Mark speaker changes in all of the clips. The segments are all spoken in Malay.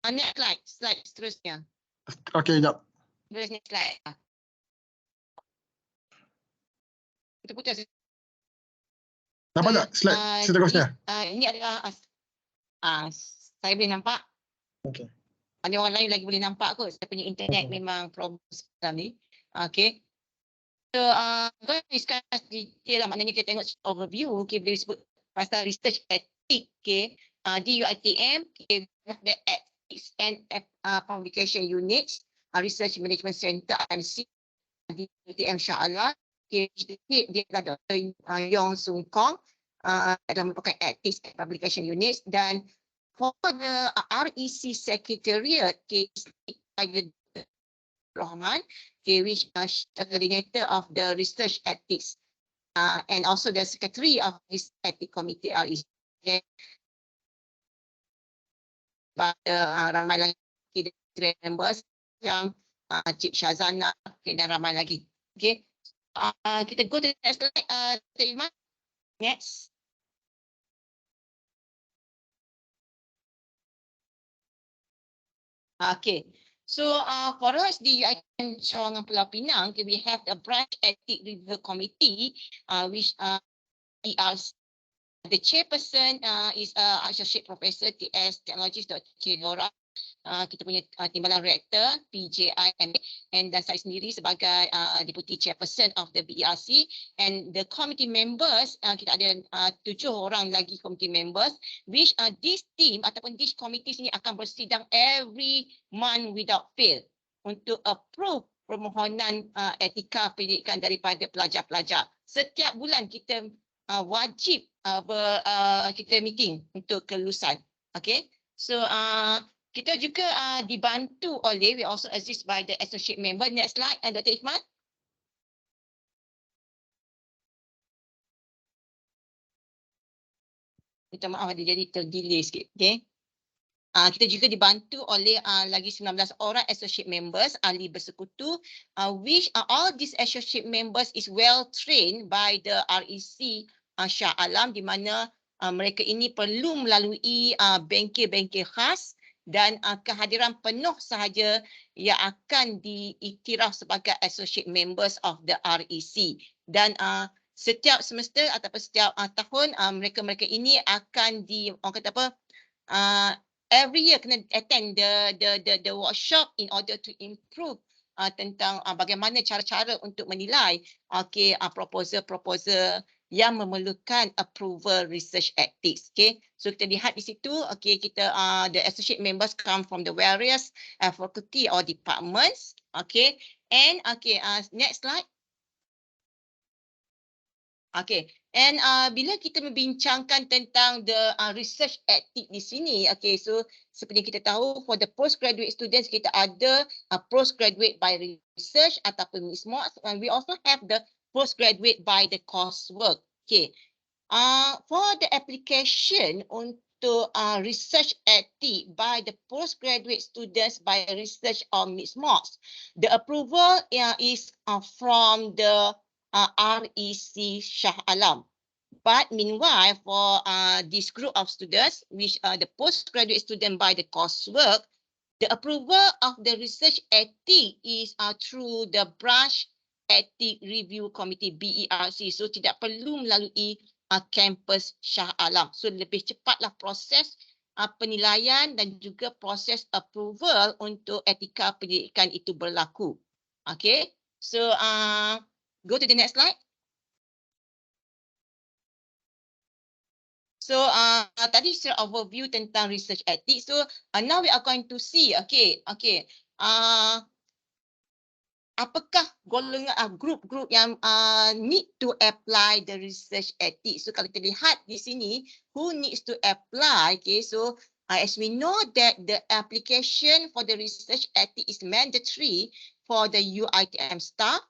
Speaker 1: Next slide seterusnya.
Speaker 2: Okey, jap.
Speaker 1: Next slide. Kita putus.
Speaker 2: Nampak tak slide seterusnya?
Speaker 1: Ini adalah saya boleh nampak.
Speaker 2: Okey.
Speaker 1: Ada orang lain lagi boleh nampak kot. Saya punya internet memang problem sekarang ni. Okay. So, going to discuss detail lah. Maknanya kita tengok overview. Okay, boleh sebut pasal research ethic. Okay. Di UiTM, okay, the ethics and publication units, research management center RMC di UiTM Shah Alam. Okay, dia adalah Dr. Yong Sung Kong. Adalah merupakan ethics and publication units, dan for the REC Secretariat, okay, Rahman, okay, which the coordinator of the research ethics, and also the secretary of this ethics committee REC. Okay. Ramai lagi members yang Cik Shazana, okay, dan ramai lagi. Okay. Kita go to the next slide. Next. Okay. So for us di UiTM Sawangan Pulau Pinang, okay, we have a branch ethics review committee, which ERC. The chairperson is Associate Professor TS Technologies Dr. Kilora. Kita punya timbalan rektor PJIMA, and dan saya sendiri sebagai deputy chairperson of the BERC, and the committee members, kita ada 7 orang lagi committee members, which this team ataupun this committee ni akan bersidang every month without fail untuk approve permohonan etika pendidikan daripada pelajar-pelajar. Setiap bulan kita wajib kita meeting untuk kelulusan. Okay, so kita juga dibantu oleh, we also assist by the associate member. Next slide, Dr. Ikhman. Minta maaf ada jadi terdelay sikit. Okay. Kita juga dibantu oleh lagi 19 orang associate members, ahli bersekutu, which all these associate members is well trained by the REC Shah Alam, di mana mereka ini perlu melalui bengkel-bengkel khas, dan kehadiran penuh sahaja yang akan diiktiraf sebagai associate members of the REC. Dan setiap semester ataupun setiap tahun mereka-mereka ini akan orang kata apa, every year kena attend the workshop in order to improve tentang bagaimana cara-cara untuk menilai proposal yang memerlukan approval research ethics. Okay, so kita lihat di situ. Okay, kita the associate members come from the various faculty or departments. Okay, and next slide. Okay, and bila kita membincangkan tentang the research ethics di sini, okay, so seperti kita tahu, for the postgraduate students kita ada postgraduate by research ataupun MISMOS, and we also have the postgraduate by the coursework. Okay, for the application untuk research ethics by the postgraduate students by research or MISMOS, the approval is from the REC Shah Alam. But meanwhile, for this group of students, which are the postgraduate student by the coursework, the approval of the research ethics is through the branch ethics review committee BERC. So tidak perlu melalui campus Shah Alam. So lebih cepatlah proses penilaian dan juga proses approval untuk etika pendidikan itu berlaku. Okay, so go to the next slide. So tadi secara overview tentang research ethics. So now we are going to see, apakah golongan group-group yang need to apply the research ethics. So kalau kita lihat di sini, who needs to apply? Okay, so as we know that the application for the research ethics is mandatory for the UiTM staff,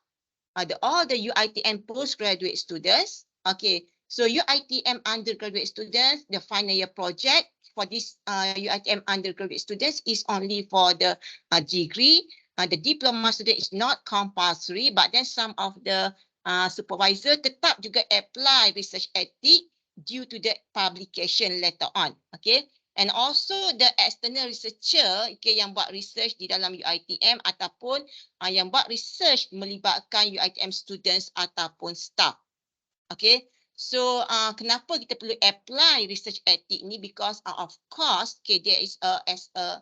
Speaker 1: all the UiTM postgraduate students. Okay, so UiTM undergraduate students, the final year project for this UiTM undergraduate students is only for the degree. The diploma student is not compulsory, but then some of the supervisor tetap juga apply research ethics due to the publication later on. Okay, And also the external researcher yang buat research di dalam UiTM ataupun yang buat research melibatkan UiTM students ataupun staff. Okay, so kenapa kita perlu apply research ethic ni? Because of course, there is as a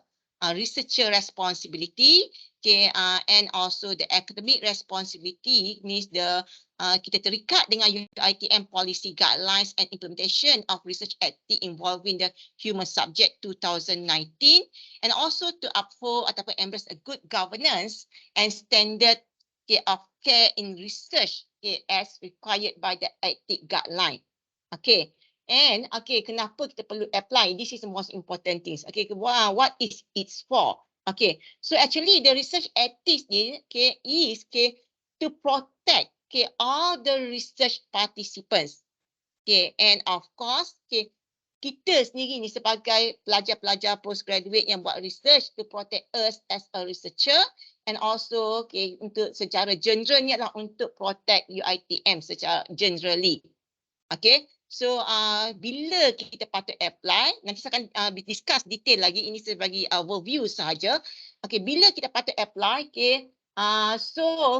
Speaker 1: researcher responsibility, and also the academic responsibility means kita terikat dengan UiTM policy guidelines and implementation of research ethic involving the human subject 2019, and also to uphold ataupun embrace a good governance and standard of care in research as required by the ethic guideline. Okay. And kenapa kita perlu apply? This is the most important things. Okay, what is it for? Okay, so actually the research ethics ni is to protect all the research participants. Okay, and of course kita sendiri ni sebagai pelajar-pelajar postgraduate yang buat research to protect us as a researcher, and also untuk secara general ni adalah untuk protect UiTM secara generally. Okay, so bila kita patut apply, nanti saya akan discuss detail lagi, ini sebagai overview sahaja. Okay, bila kita patut apply,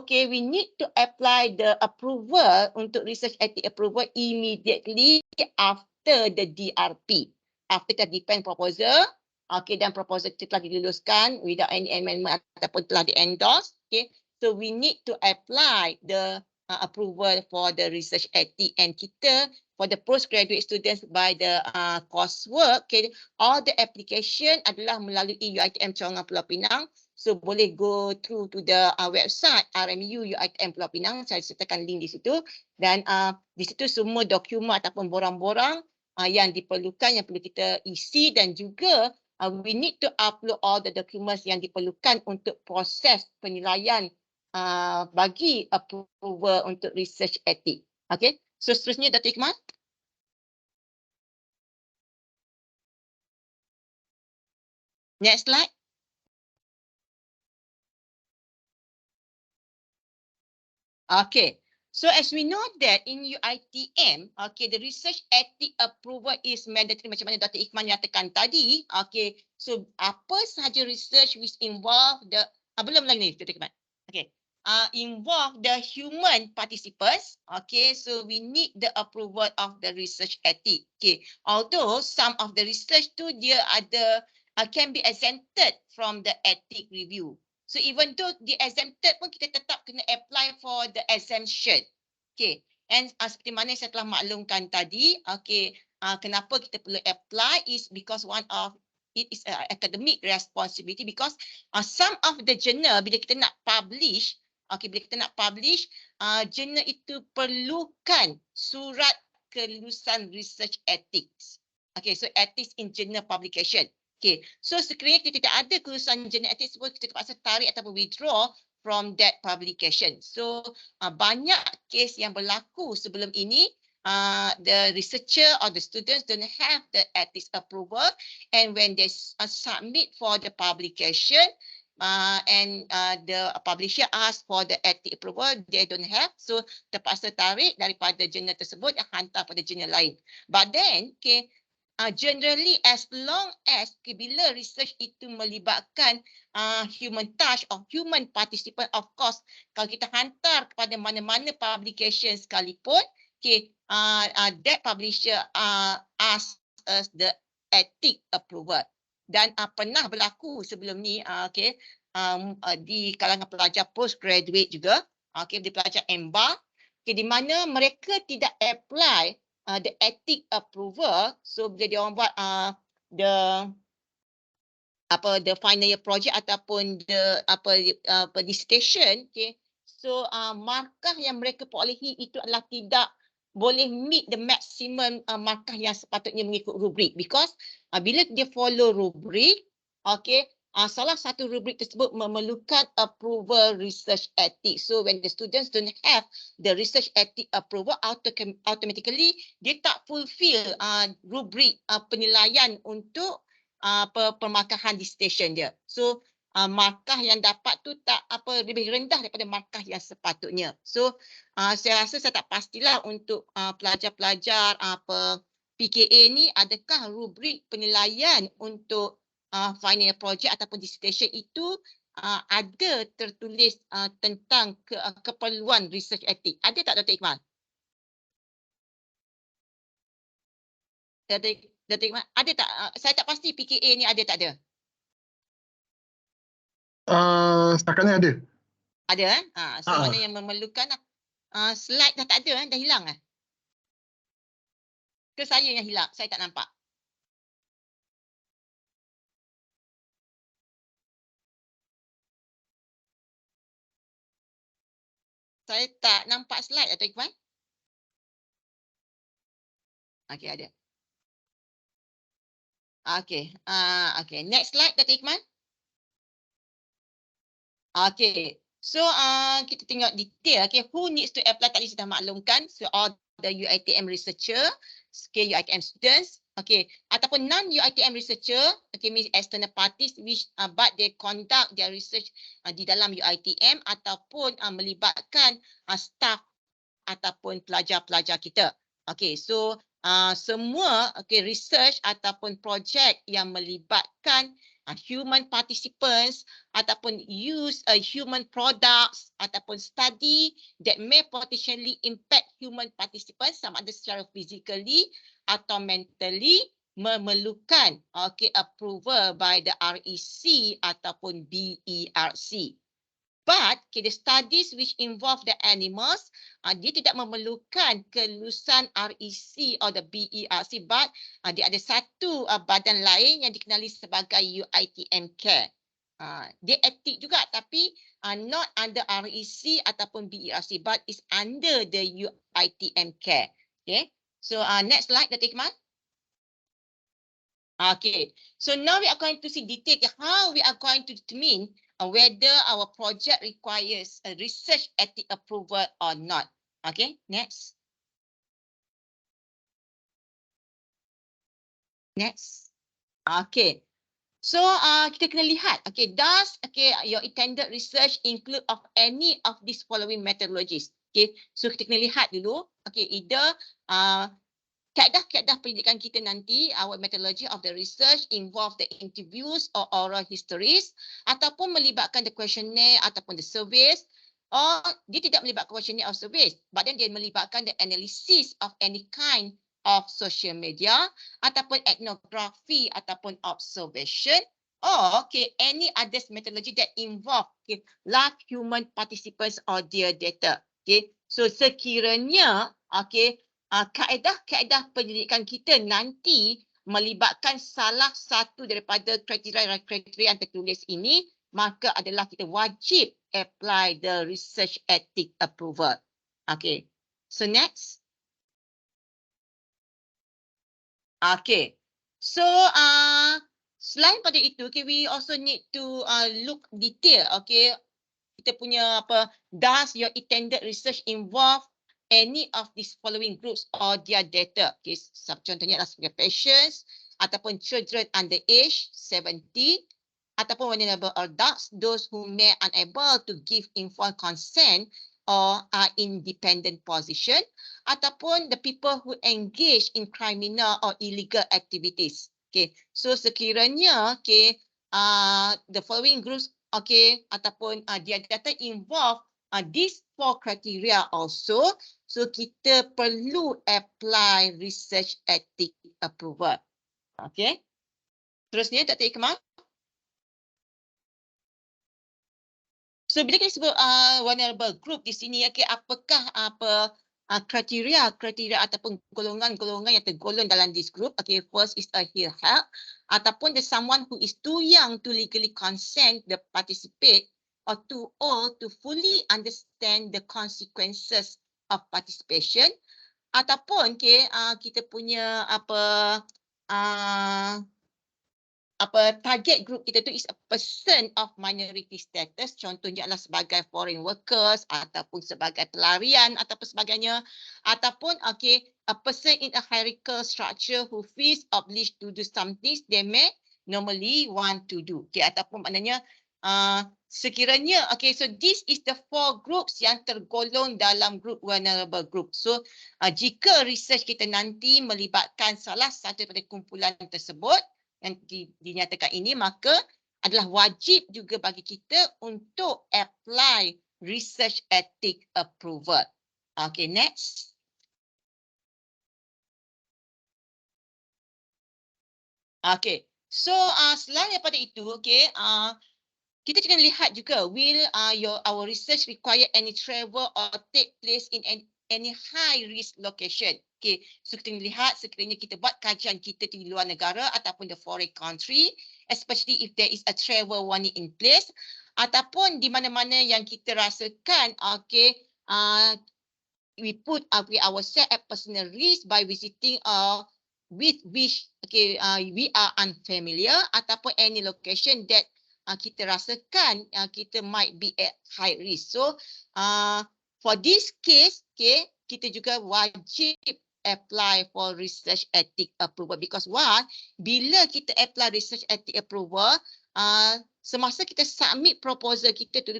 Speaker 1: we need to apply the approval untuk research ethic approval immediately after the DRP, after the defense proposal. Okay, dan proposal itu telah diluluskan without any amendment ataupun telah di-endorse. Okay, so we need to apply the approval for the research ethic, and kita for the postgraduate students by the coursework, all the application adalah melalui UiTM Cawangan Pulau Pinang. So boleh go through to the website RMU UiTM Pulau Pinang. Saya sertakan link di situ, dan di situ semua dokumen ataupun borang-borang yang diperlukan, yang perlu kita isi, dan juga we need to upload all the documents yang diperlukan untuk proses penilaian bagi approval untuk research ethic. Okay, so seterusnya Dr. Iqmal. Next slide. Okay, so as we know that in UiTM, the research ethic approval is mandatory, macam mana Dr. Iqmal nyatakan tadi. Okay, so apa sahaja research which involve the belum lagi ni Dr. Iqmal. Okay, involve the human participants. Okay, so we need the approval of the research ethic. Okay, although some of the research tu dia ada can be exempted from the ethic review. So even though the exempted pun kita tetap kena apply for the exemption. Okay, and seperti mana saya telah maklumkan tadi, kenapa kita perlu apply is because one of it is academic responsibility, because some of the journal bila kita nak publish, journal itu perlukan surat kelulusan research ethics. Okay, so ethics in journal publication. Okay, so sekiranya kita tidak ada kelulusan journal ethics tersebut, kita terpaksa tarik ataupun withdraw from that publication. So banyak kes yang berlaku sebelum ini, the researcher or the students don't have the ethics approval, and when they submit for the publication, and the publisher ask for the ethics approval, they don't have, so terpaksa tarik daripada jurnal tersebut dan hantar pada jurnal lain. But then, generally as long as bila research itu melibatkan human touch or human participant, of course kalau kita hantar kepada mana-mana publication sekalipun, that publisher ask us the ethic approval. Dan pernah berlaku sebelum ni di kalangan pelajar postgraduate juga, di pelajar MBA, di mana mereka tidak apply the ethic approval. So bila dia orang buat the final year project ataupun the dissertation, so markah yang mereka perolehi itu adalah tidak boleh meet the maximum markah yang sepatutnya mengikut rubrik, because bila dia follow rubrik, salah satu rubrik tersebut memerlukan approval research ethics. So when the students don't have the research ethic approval, automatically dia tak fulfill rubrik penilaian untuk pemarkahan dissertation dia. So markah yang dapat tu tak lebih rendah daripada markah yang sepatutnya. So saya rasa saya tak pastilah untuk pelajar-pelajar PKA ni adakah rubrik penilaian untuk final project ataupun dissertation itu ada tertulis tentang keperluan research etik. Ada tak Dr. Iqmal? Dr. Iqmal, ada tak? Saya tak pasti PKA ni ada tak ada.
Speaker 2: Setakat ni ada.
Speaker 1: Ada so mana yang memerlukan slide dah tak ada dah hilang ke saya yang hilang? Saya tak nampak. Saya tak nampak slide Dr. Iqmal. Okey, ada. Okey. Okey, next slide Dr. Iqmal. Okey. So kita tengok detail. Okay, who needs to apply tadi sudah maklumkan. So all the UiTM researcher, UiTM students, okay, ataupun non-UiTM researcher, okay, means external parties which but they conduct their research di dalam UiTM ataupun melibatkan staff ataupun pelajar-pelajar kita. Okay, so semua research ataupun projek yang melibatkan human participants ataupun use human products ataupun study that may potentially impact human participants sama ada secara physically atau mentally memerlukan approval by the REC ataupun BERC. But the studies which involve the animals, dia tidak memerlukan kelulusan REC atau the BERC, but dia ada satu badan lain yang dikenali sebagai UiTM Care. Dia etik juga tapi not under REC ataupun BERC, but is under the UiTM Care. Okay, so next slide Dr. Iqmal. Okay, so now we are going to see detail how we are going to determine whether our project requires a research ethic approval or not. Okay, next. Next. Okay. So kita kena lihat. Okay, does your intended research include of any of these following methodologies? Okay, so kita kena lihat dulu. Okay, either kaedah pendidikan kita nanti, our methodology of the research involve the interviews or oral histories ataupun melibatkan the questionnaire ataupun the surveys, or dia tidak melibatkan questionnaire or surveys, but then dia melibatkan the analysis of any kind of social media ataupun ethnography ataupun observation, or any other methodology that involve live human participants or their data. Okay, so sekiranya kaedah pendidikan kita nanti melibatkan salah satu daripada kriteria yang tertulis ini, maka adalah kita wajib apply the research ethic approval. Okay, so next. Okay, so selain pada itu, we also need to look detail. Okay, kita punya does your intended research involve any of these following groups or their data? Okay, contohnya adalah sebagai patients ataupun children under age 70 ataupun vulnerable adults, those who may unable to give informed consent or are independent position, ataupun the people who engage in criminal or illegal activities. Okay, so sekiranya the following groups ataupun their data involve these 4 criteria also, so kita perlu apply research ethic approval. Okay. Terusnya Dr. Iqmal. So bila kita sebut vulnerable group di sini, apakah kriteria ataupun golongan-golongan yang tergolong dalam this group? Okay, first is a ill health ataupun the someone who is too young to legally consent the participate or too old to fully understand the consequences of participation, ataupun kita punya target group kita tu is a person of minority status, contohnya adalah sebagai foreign workers ataupun sebagai pelarian ataupun sebagainya, ataupun a person in a hierarchical structure who feels obliged to do something they may normally want to do. Ataupun maknanya sekiranya, okay, so this is the 4 groups yang tergolong dalam group vulnerable group. So jika research kita nanti melibatkan salah satu daripada kumpulan tersebut yang dinyatakan ini, maka adalah wajib juga bagi kita untuk apply research ethic approval. Okay, next. Okay, so selain daripada itu, okay, kita kena lihat juga, will our research require any travel or take place in any high risk location. Okay, so kita lihat sekiranya kita buat kajian kita di luar negara ataupun the foreign country, especially if there is a travel warning in place, ataupun di mana-mana yang kita rasakan, okay, we put ourselves at personal risk by visiting with which, okay, we are unfamiliar, ataupun any location that kita rasakan kita might be at high risk. So for this case, okay, kita juga wajib apply for research ethic approval, because what, bila kita apply research ethic approval, semasa kita submit proposal kita tu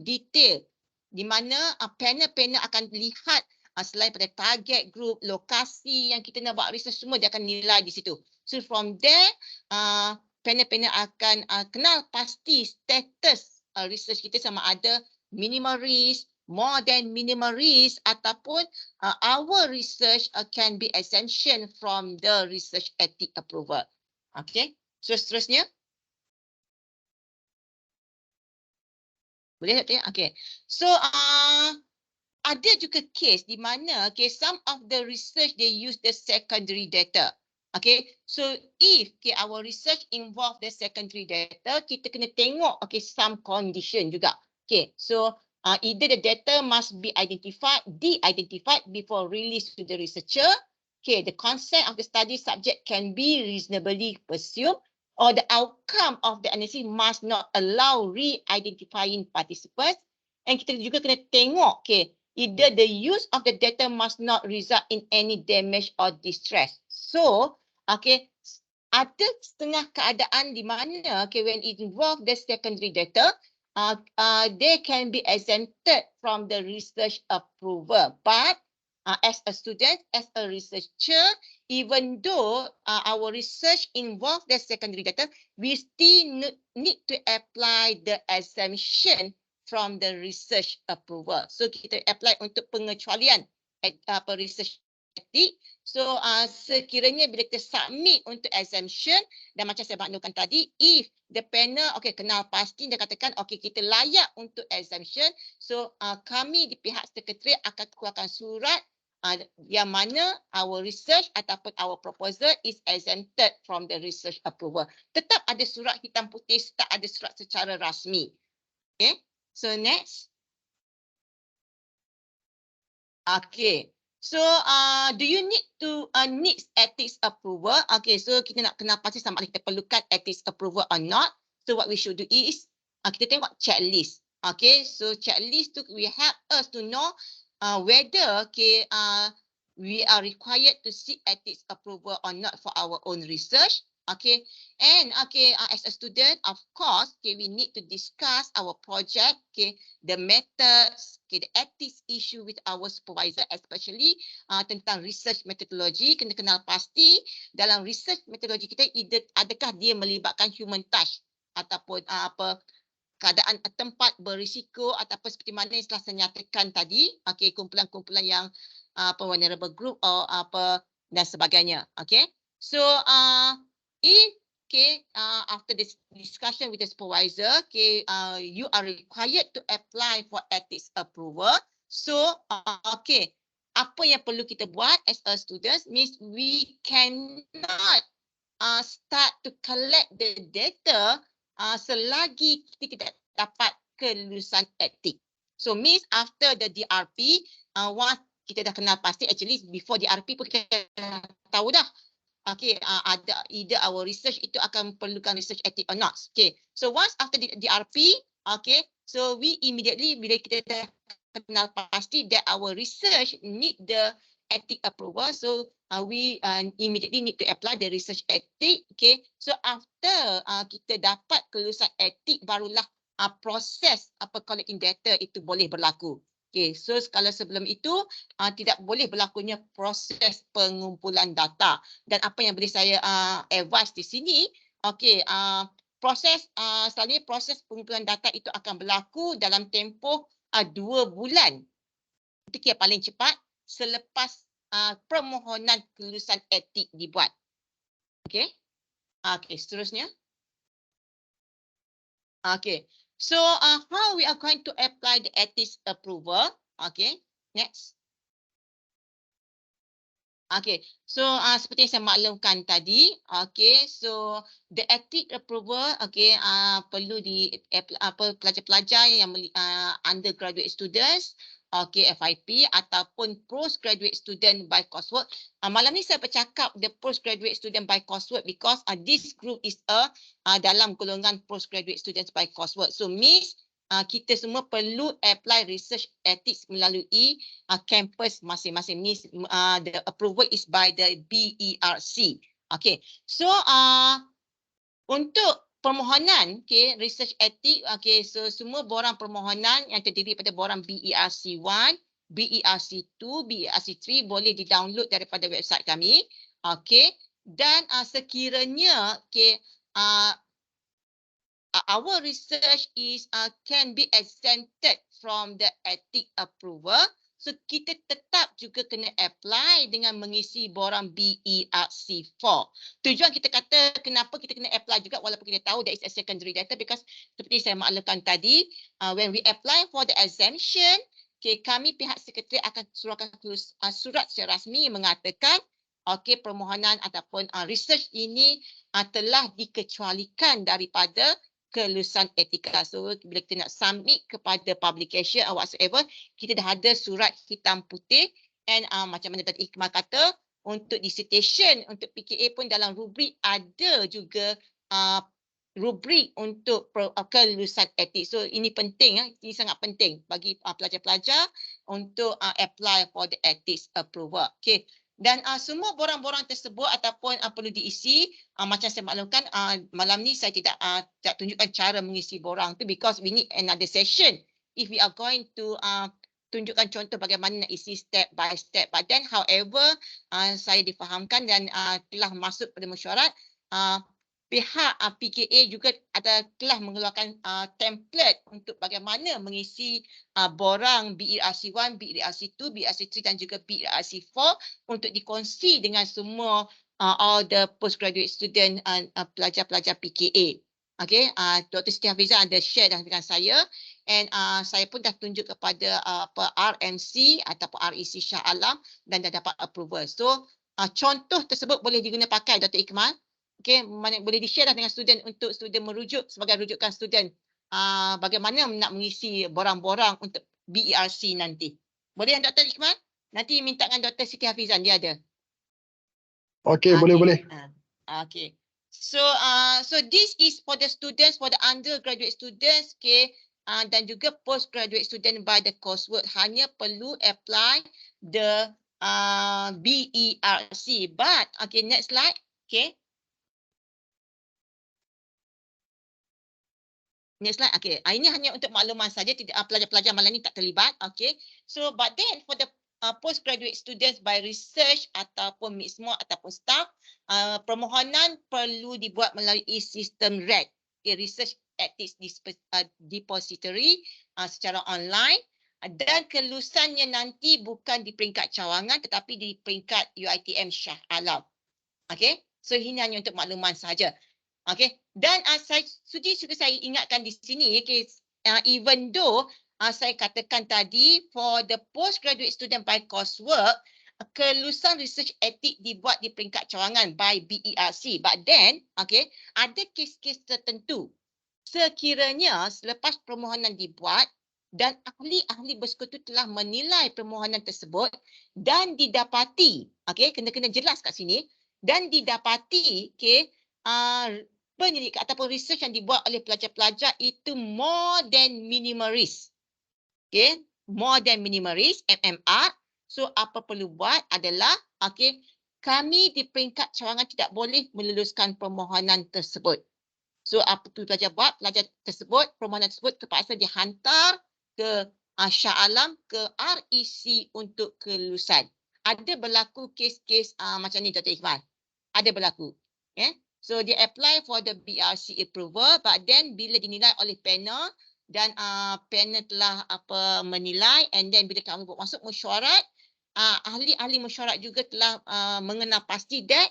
Speaker 1: detail, di mana panel-panel akan lihat selain pada target group, lokasi yang kita nak buat research, semua dia akan nilai di situ. So from there, panel-panel akan kenal pasti status research kita, sama ada minimal risk, more than minimal risk, ataupun our research can be exemption from the research ethic approval. Okay, so seterusnya. Boleh tak tanya? Okay, so ada juga case di mana, okay, some of the research they use the secondary data. Okay, so if, okay, our research involve the secondary data, kita kena tengok, okay, some condition juga. Okay, so either the data must be de-identified before release to the researcher. Okay, the consent of the study subject can be reasonably presumed, or the outcome of the analysis must not allow re-identifying participants. And kita juga kena tengok, okay, either the use of the data must not result in any damage or distress. So, okay, ada setengah keadaan di mana, okay, when it involve the secondary data, they can be exempted from the research approval. But as a student, as a researcher, even though our research involve the secondary data, we still need to apply the exemption from the research approval. So kita apply untuk pengecualian research ethic. So sekiranya bila kita submit untuk exemption, dan macam saya maklukan tadi, if the panel, okay, kenal pasti, dia katakan, okay, kita layak untuk exemption, so kami di pihak sekretariat akan keluarkan surat yang mana our research ataupun our proposal is exempted from the research approval. Tetap ada surat hitam putih, tetap ada surat secara rasmi. Okay, so next. Okay, so do you need to need ethics approval? Okay, so kita nak kenal pasti sama ada kita perlukan ethics approval or not. So what we should do is kita tengok checklist. Okay, so checklist tu will help us to know whether, okay, we are required to seek ethics approval or not for our own research. Okay, and okay, as a student, of course, okay, we need to discuss our project, okay, the methods, okay, the ethics issue with our supervisor, especially tentang research methodology. Kena kenal pasti dalam research methodology kita, adakah dia melibatkan human touch ataupun keadaan tempat berisiko, ataupun seperti mana yang telah saya nyatakan tadi, okay, kumpulan-kumpulan yang vulnerable group or dan sebagainya. Okay, so if, okay, after this discussion with the supervisor, okay, you are required to apply for ethics approval. So okay, apa yang perlu kita buat as a student means we cannot start to collect the data selagi kita tidak dapat kelulusan etik. So means after the DRP, once kita dah kenal pasti, actually before DRP pun kita tahu dah, okay, ada either our research itu akan perlukan research ethic or not. Okay, so once after the DRP, okay, so we immediately bila kita dah kenal pasti that our research need the ethic approval. So we immediately need to apply the research ethic. Okay, so after kita dapat kelulusan etik, barulah proses collecting data itu boleh berlaku. Okay, so kalau sebelum itu tidak boleh berlakunya proses pengumpulan data. Dan apa yang boleh saya advise di sini, okay, selalunya proses pengumpulan data itu akan berlaku dalam tempoh 2 bulan. Itu kira paling cepat selepas permohonan kelulusan etik dibuat. Okay. Okay, seterusnya. Okay. So how we are going to apply the ethics approval? Okay, next. Okay, so seperti yang saya maklumkan tadi, okay, so the ethics approval, okay, perlu di pelajar-pelajar yang undergraduate students, okay, FIP ataupun postgraduate student by coursework. Malam ni saya bercakap the postgraduate student by coursework because this group is dalam golongan postgraduate students by coursework. So means kita semua perlu apply research ethics melalui campus masing-masing. Means the approval is by the BERC. Okay, so untuk permohonan, okay, research ethic, okay, so semua borang permohonan yang terdiri pada borang BERC 1, BERC 2, BERC 3 boleh di-download daripada website kami. Okay, dan sekiranya, okay, our research is can be exempted from the ethic approval. So kita tetap juga kena apply dengan mengisi borang BERC 4. Tujuan kita kata kenapa kita kena apply juga walaupun kita tahu that is a secondary data because seperti saya maklumkan tadi, when we apply for the exemption, okay, kami pihak sekretariat akan suratkan surat secara rasmi mengatakan okay, permohonan ataupun research ini telah dikecualikan daripada kelulusan etika. So bila kita nak submit kepada publication or whatsoever, kita dah ada surat hitam putih and macam mana tadi Iqmal kata, untuk dissertation, untuk PKA pun dalam rubrik ada juga rubrik untuk kelulusan etik. So ini penting, ini sangat penting bagi pelajar-pelajar untuk apply for the ethics approval. Okay. Dan semua borang-borang tersebut ataupun perlu diisi, macam saya maklumkan malam ni saya tidak tunjukkan cara mengisi borang tu because we need another session if we are going to tunjukkan contoh bagaimana nak isi step by step. But then however saya difahamkan dan telah masuk pada mesyuarat, pihak PKA juga telah mengeluarkan template untuk bagaimana mengisi borang BERC 1, BERC 2, BERC 3 dan juga BERC 4 untuk dikongsi dengan semua all the postgraduate student pelajar-pelajar PKA. Okay, Dr. Siti Hafizah ada share dengan saya and saya pun dah tunjuk kepada RMC ataupun REC Shah Alam dan dah dapat approval. So contoh tersebut boleh diguna pakai Dr. Iqmal. Okay, boleh di-share dengan student untuk student merujuk sebagai rujukan student bagaimana nak mengisi borang-borang untuk BERC nanti. Boleh Dr. Iqmal? Nanti minta dengan Dr. Siti Hafizan, dia ada.
Speaker 2: Okey, boleh.
Speaker 1: Okay. So this is for the students, for the undergraduate students, okay, dan juga postgraduate student by the coursework hanya perlu apply the BERC. But okay, next slide. Okay. Next slide. Okay. Ini hanya untuk makluman saja, tidak pelajar-pelajar malam ini tak terlibat. Okay. So but then for the postgraduate students by research ataupun mixed-mod ataupun staff, permohonan perlu dibuat melalui sistem RED, okay, Research Ethics Depository secara online, dan kelulusannya nanti bukan di peringkat cawangan tetapi di peringkat UiTM Shah Alam. Okay. So ini hanya untuk makluman saja. Okay, dan saya ingatkan di sini, okay, even though saya katakan tadi for the postgraduate student by coursework, kelulusan research ethic dibuat di peringkat cawangan by BERC, but then, okay, ada kes-kes tertentu sekiranya selepas permohonan dibuat dan ahli-ahli bersekutu telah menilai permohonan tersebut dan didapati, okay, kena jelas kat sini, dan didapati, okay, penyelidikan ataupun research yang dibuat oleh pelajar-pelajar itu more than minimal risk. Okay, more than minimal risk, MMR, So apa perlu buat adalah kami di peringkat cawangan tidak boleh meluluskan permohonan tersebut. So apa tu pelajar buat? Pelajar tersebut, permohonan tersebut terpaksa dihantar ke Shah Alam ke REC untuk kelulusan. Ada berlaku kes-kes macam ni Dr. Iqbal. Ada berlaku. So dia apply for the BRC approval, but then bila dinilai oleh panel dan panel telah menilai, and then bila kami masuk mesyuarat, ahli-ahli mesyuarat juga telah mengenal pasti that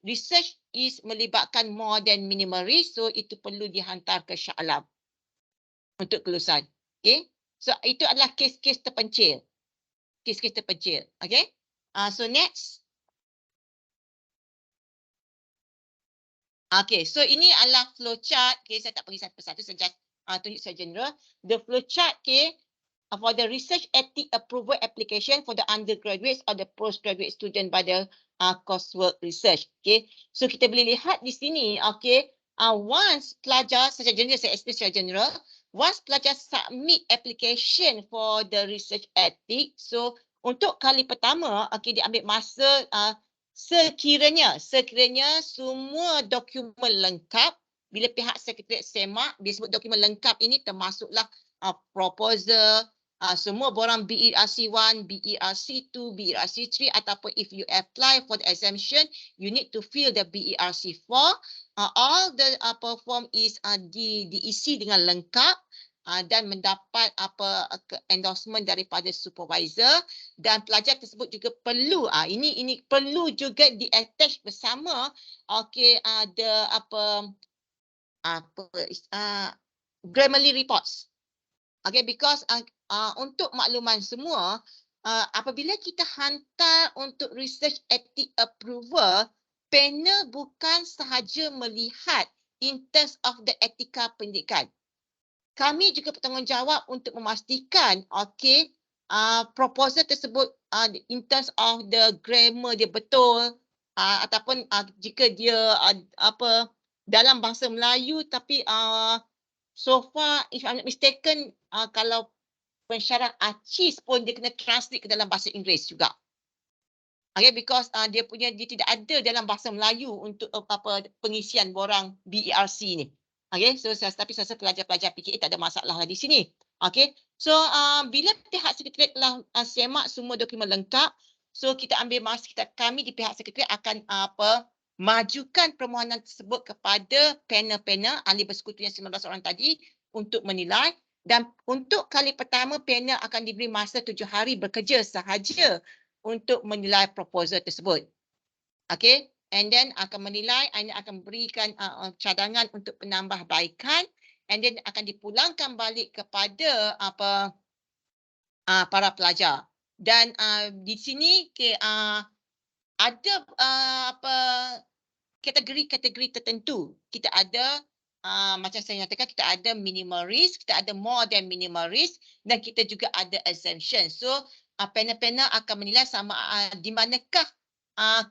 Speaker 1: research is melibatkan more than minimal risk, so itu perlu dihantar ke Shah Alam untuk kelulusan. Okay, so itu adalah kes-kes terpencil. Kes-kes terpencil. Okay, so next. Okay, so ini adalah flowchart. Okay, saya tak pergi satu persatu, saya just tunjuk secara general. The flowchart, for the research ethic approval application for the undergraduates or the postgraduate student by the coursework research. Okay, so kita boleh lihat di sini. Okay, once pelajar secara general, saya explain secara general. Once pelajar submit application for the research ethic, so untuk kali pertama, dia ambil masa sekiranya semua dokumen lengkap. Bila pihak sekretariat semak, dia sebut dokumen lengkap ini termasuklah proposal, semua borang BERC 1, BERC 2, BERC 3, ataupun if you apply for the exemption, you need to fill the BERC 4. All the form is diisi dengan lengkap dan mendapat endorsement daripada supervisor, dan pelajar tersebut juga perlu ini perlu juga di-attach bersama Grammarly reports. Okay, because untuk makluman semua, apabila kita hantar untuk research ethic approval, panel bukan sahaja melihat in terms of the etika pendidikan. Kami juga bertanggungjawab untuk memastikan proposal tersebut in terms of the grammar dia betul, ataupun jika dia dalam bahasa Melayu tapi so far if I'm not mistaken kalau pensyarah ACIS pun dia kena translate ke dalam bahasa Inggeris juga. Okay, because dia tidak ada dalam bahasa Melayu untuk pengisian borang BERC ni. Okay, so tapi saya rasa pelajar-pelajar PKA tak ada masalah di sini. Okay, so bila pihak sekretariat telah semak semua dokumen lengkap, so kita ambil masa, kami di pihak sekretariat akan majukan permohonan tersebut kepada panel-panel ahli bersekutu yang 19 orang tadi untuk menilai, dan untuk kali pertama panel akan diberi masa 7 hari bekerja sahaja untuk menilai proposal tersebut. Okay, and then akan menilai, and akan berikan cadangan untuk penambahbaikan, and then akan dipulangkan balik kepada para pelajar. Dan di sini ada kategori-kategori tertentu. Kita ada macam saya nyatakan, kita ada minimal risk, kita ada more than minimal risk, dan kita juga ada exemption. So panel-panel akan menilai sama di manakah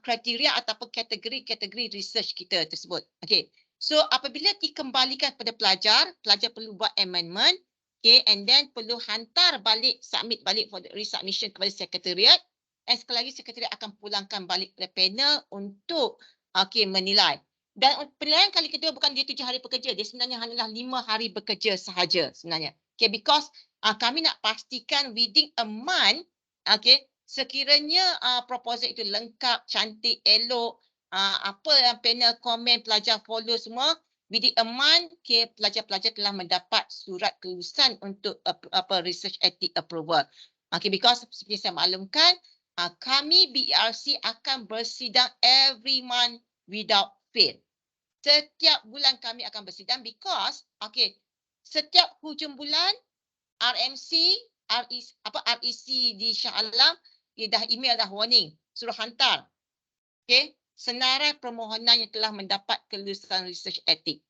Speaker 1: kriteria ataupun kategori-kategori research kita tersebut. Okay, so apabila dikembalikan kepada pelajar, pelajar perlu buat amendment, and then perlu hantar balik, submit balik for the resubmission kepada sekretariat, dan sekali lagi sekretariat akan pulangkan balik kepada panel untuk menilai. Dan penilaian kali kedua bukan dia 7 hari bekerja, dia sebenarnya hanyalah 5 hari bekerja sahaja sebenarnya. Okay, because kami nak pastikan within a month, sekiranya proposal itu lengkap, cantik, elok, apa yang panel komen, pelajar follow semua, within a month, pelajar-pelajar telah mendapat surat kelulusan untuk research ethic approval. Okay, because seperti saya maklumkan, kami BERC akan bersidang every month without fail. Setiap bulan kami akan bersidang because setiap hujung bulan RMC, REC di Shah Alam, dia dah email, dah warning, suruh hantar senarai permohonan yang telah mendapat kelulusan research ethic.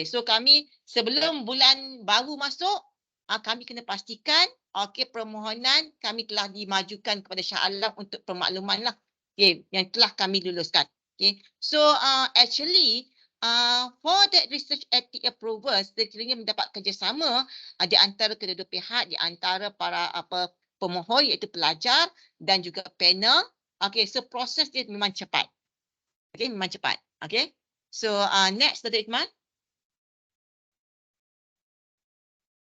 Speaker 1: So kami sebelum bulan baru masuk, kami kena pastikan permohonan kami telah dimajukan kepada Shah Alam untuk permakluman lah yang telah kami luluskan. So actually for that research ethic approval, sekiranya mendapat kerjasama di antara kedua-dua pihak, di antara para pemohon iaitu pelajar dan juga panel. Okay, so proses dia memang cepat. Okay, memang cepat. Okay, so next, Dr. Ikmal.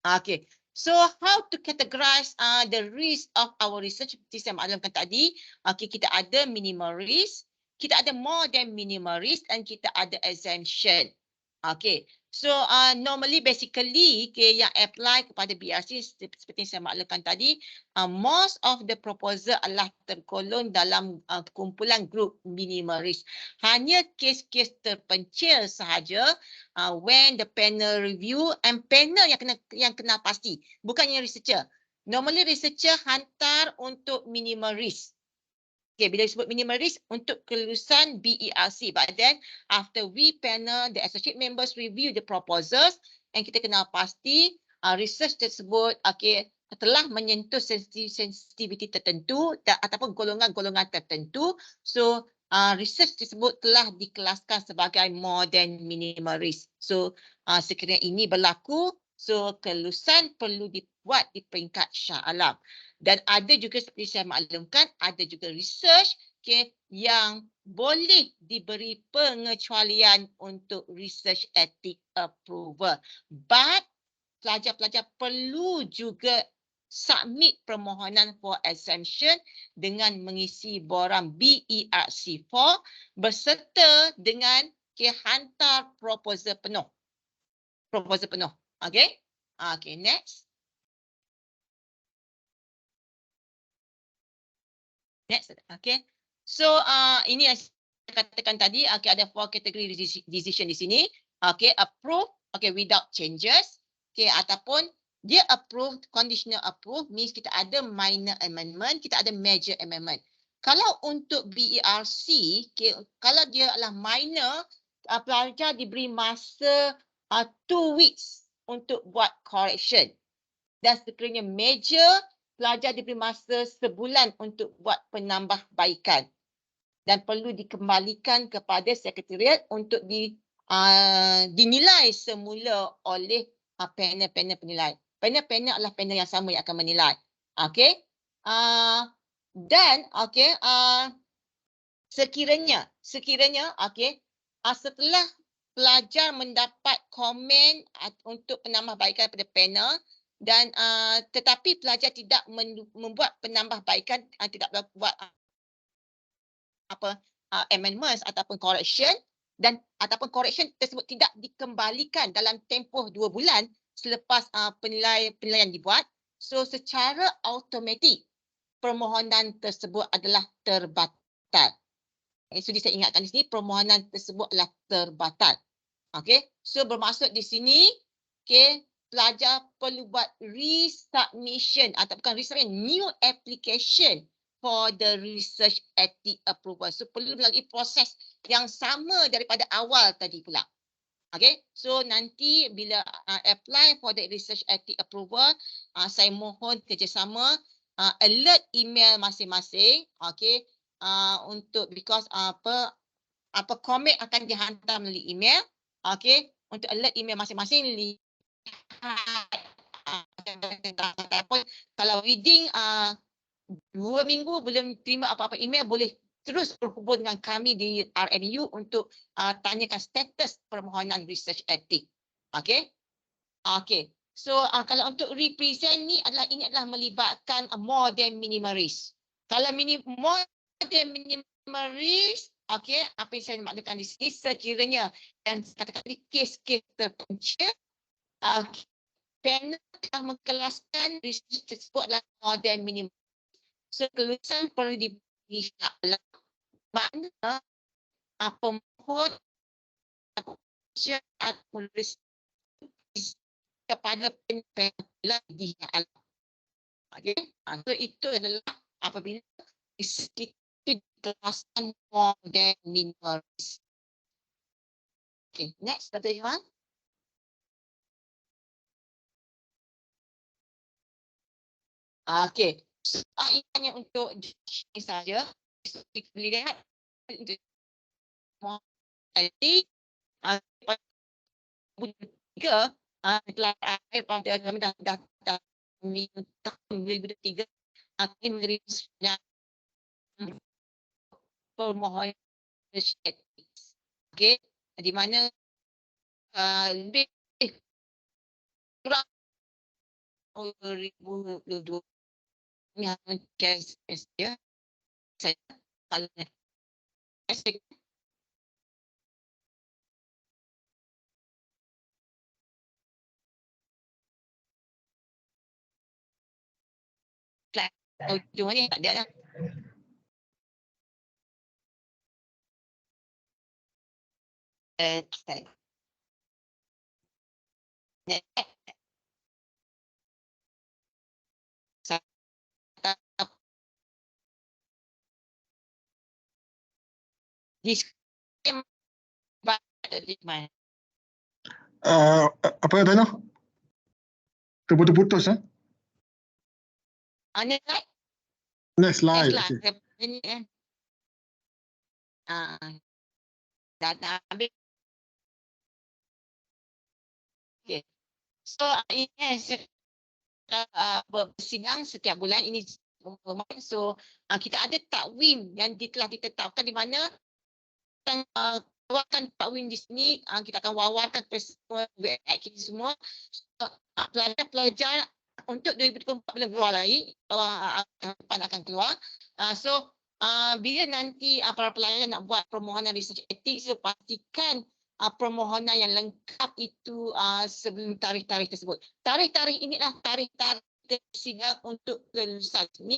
Speaker 1: Okay, so how to categorize the risk of our research? Seperti saya maklumkan tadi, okay, kita ada minimal risk, kita ada more than minimal risk, dan kita ada exemption. Okay, so normally basically yang apply kepada BRC seperti yang saya maklumkan tadi, most of the proposal adalah tergolong dalam kumpulan grup minimal risk. Hanya kes-kes terpencil sahaja when the panel review, and panel yang kena pasti, bukannya researcher. Normally researcher hantar untuk minimal risk. Okay, bila disebut minimal risk untuk kelulusan BERC, but then after we panel, the associate members review the proposals, and kita kena pasti research tersebut telah menyentuh sensitivity tertentu ataupun golongan-golongan tertentu. So research tersebut telah dikelaskan sebagai more than minimal risk. So sekiranya ini berlaku, so kelulusan perlu dibuat di peringkat Shah Alam. Dan ada juga seperti saya maklumkan, ada juga research yang boleh diberi pengecualian untuk research ethic approval. But pelajar-pelajar perlu juga submit permohonan for exemption dengan mengisi borang BERC 4 berserta dengan hantar proposal penuh. Proposal penuh. Okay? Okay, next. Next, okay. So ini yang saya katakan tadi, okay, ada 4 category decision di sini. Okay, approve, okay, without changes, okay, ataupun dia approved, conditional approved means kita ada minor amendment, kita ada major amendment. Kalau untuk BERC, okay, kalau dia adalah minor, pelajar diberi masa 2 weeks untuk buat correction. Dan sekiranya major, pelajar diberi masa sebulan untuk buat penambahbaikan dan perlu dikembalikan kepada sekretariat untuk dinilai semula oleh panel-panel penilai. Panel-panel adalah panel yang sama yang akan menilai. Okey. Dan okey, sekiranya okey, setelah pelajar mendapat komen untuk penambahbaikan pada panel, dan tetapi pelajar tidak membuat penambahbaikan, tidak buat amendments ataupun correction, dan ataupun correction tersebut tidak dikembalikan dalam tempoh 2 bulan selepas penilaian dibuat, so secara automatik permohonan tersebut adalah terbatal. So saya ingatkan di sini permohonan tersebut adalah terbatal. Okay, so bermaksud di sini, okay, pelajar perlu buat resubmission atau bukan resubmission, new application for the research ethic approval. So perlu lagi proses yang sama daripada awal tadi pula. Okay, so nanti bila apply for the research ethic approval, saya mohon kerjasama, alert email masing-masing, okay, untuk because komen akan dihantar melalui email, okay, untuk alert email masing-masing. Kalau within 2 minggu belum terima apa-apa email, boleh terus berhubung dengan kami di RMU untuk tanyakan status permohonan research ethic. Okay? Okay. So kalau untuk represent ni ini adalah melibatkan more than minimal risk. Kalau more than minimal risk, okay, apa yang saya maksudkan di sini, sekiranya dan katakan kes-kes terpencil, panel telah mengkelaskan research tersebut adalah more than minimum. So, kelulusan perlu diberi hak. Makna pemohon atau research kepada panel di hak. Okay. So, itu adalah apabila research itu dikelaskan more than minimum. Okay, next, Dr. Iwan. Okay, ini hanya untuk ini saja. Kita boleh lihat untuk nanti tiga telah akhir pada kami dah tahun 2023 akan menerima permohonan research ethics. Okey, di mana lebih kurang 2022 yang kes dia saya kalau saya kelas ujung ni tak ada lah. Disclaimer
Speaker 2: Apa tanya? Terputus-putus eh?
Speaker 1: next slide.
Speaker 2: Next slide.
Speaker 1: Next
Speaker 2: Okay.
Speaker 1: slide. Ini kan. Dah habis. Okay. So ini bersidang setiap bulan ini. So kita ada takwim yang telah ditetapkan di mana keluarkan takwim di sini. Kita akan wawarkan kepada semua kita semua. Pelajar untuk 2024 belum keluar lagi. Depan akan keluar. So bila nanti para pelajar nak buat permohonan research ethics, so pastikan permohonan yang lengkap itu sebelum tarikh-tarikh tersebut. Tarikh-tarikh inilah tarikh-tarikh sidang untuk kelulusan ini.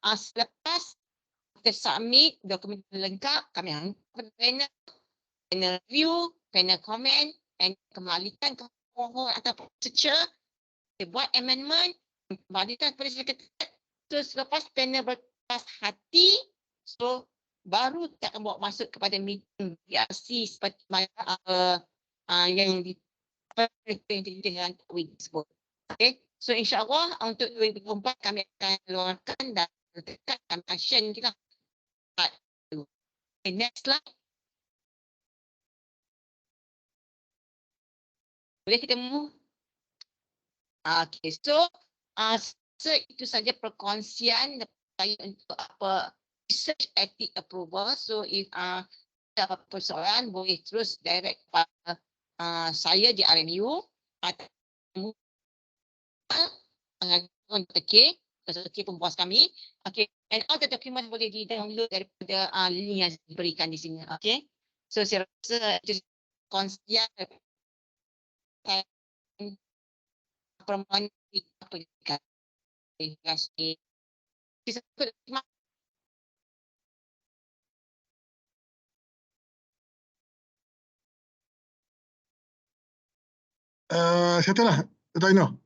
Speaker 1: Selepas kita submit dokumen lengkap, kami hantar panel review, panel comment, dan kembalikan ke pemohon atau researcher, dia buat amendment, kembalikan kepada sekretariat. So selepas panel berpuas hati, so baru kita akan bawa masuk kepada meeting BRC seperti mana yang dengan takwim tersebut. Okay, so insyaAllah untuk 2024 kami akan keluarkan dan dekat kami akan share kita. Okay, next slide. Boleh kita move? Okay, so itu saja perkongsian saya untuk research ethic approval. So if ada persoalan boleh terus direct pada saya di RMU atau okay, pembuas kami. Okay, and all the document boleh di-download daripada link yang diberikan di sini. Okay, so saya rasa itu perkongsian permohonan aplikasi.
Speaker 2: Siapa lah? Tak tahu.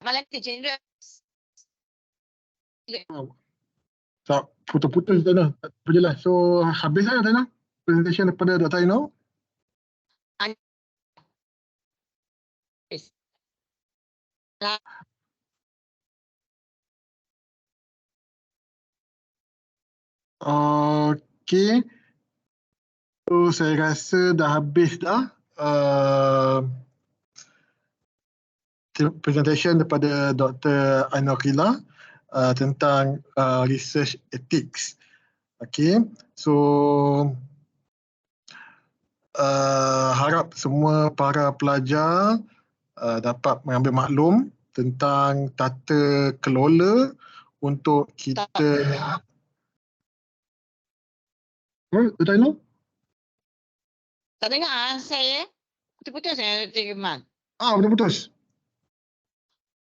Speaker 1: Malam ke general.
Speaker 2: Tak, putus-putus tak nak. Apa je lah. So, habis lah tak nak. Presentation daripada Dr. Aino. Okay. So, saya rasa dah habis dah. Presentation daripada Dr. Aino Qila tentang research ethics. Okay. So, harap semua para pelajar dapat mengambil maklum tentang tata kelola untuk kita. Betul Aino?
Speaker 1: Tak dengar saya. Putus-putus saya terima.
Speaker 2: Betul-putus.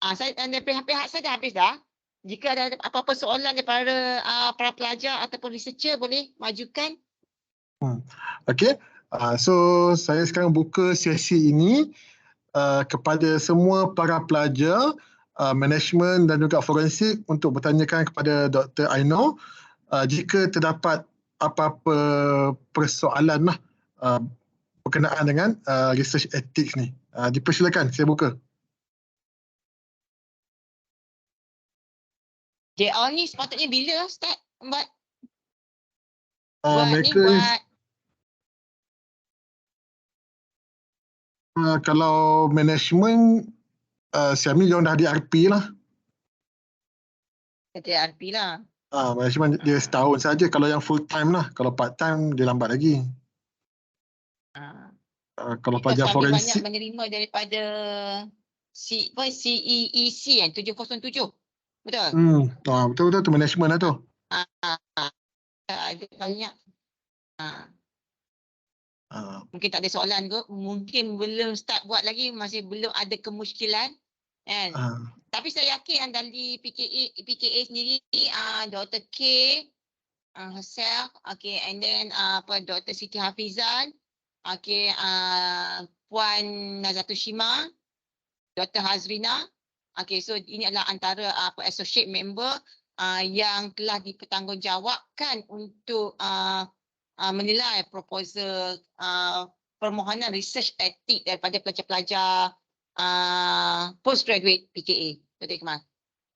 Speaker 1: Saya dan pihak-pihak saya dah habis dah. Jika ada apa-apa soalan daripada para pelajar ataupun researcher boleh majukan.
Speaker 2: Okay. So saya sekarang buka sesi ini kepada semua para pelajar management dan juga forensik untuk bertanyakan kepada Dr. Aino jika terdapat apa-apa persoalan lah berkenaan dengan research ethics ni. Dipersilakan, saya buka.
Speaker 1: JR ni sepatutnya bila start buat
Speaker 2: Mereka Kalau management, Xiaomi diorang dah di RP lah.
Speaker 1: Kata RP lah.
Speaker 2: Management dia setahun saja kalau yang full time lah. Kalau part time dia lambat lagi. Kalau pelajar
Speaker 1: Xiaomi banyak
Speaker 2: forensik,
Speaker 1: menerima daripada CEEC kan 707. Betul?
Speaker 2: betul tu management lah tu.
Speaker 1: Ada banyak.
Speaker 2: Ah,
Speaker 1: Mungkin tak ada soalan kot. Mungkin belum start buat lagi. Masih belum ada kemusykilan. Kan? Tapi saya yakin dari PKA sendiri, Dr. K herself, okay, and then Dr. Siti Hafizan, okay, Puan Nazatul Shima, Dr. Hazrina, okay, so ini adalah antara associate member yang telah dipertanggungjawabkan untuk menilai proposal permohonan research etik daripada pelajar-pelajar postgraduate PKA. Dr. Ikmal.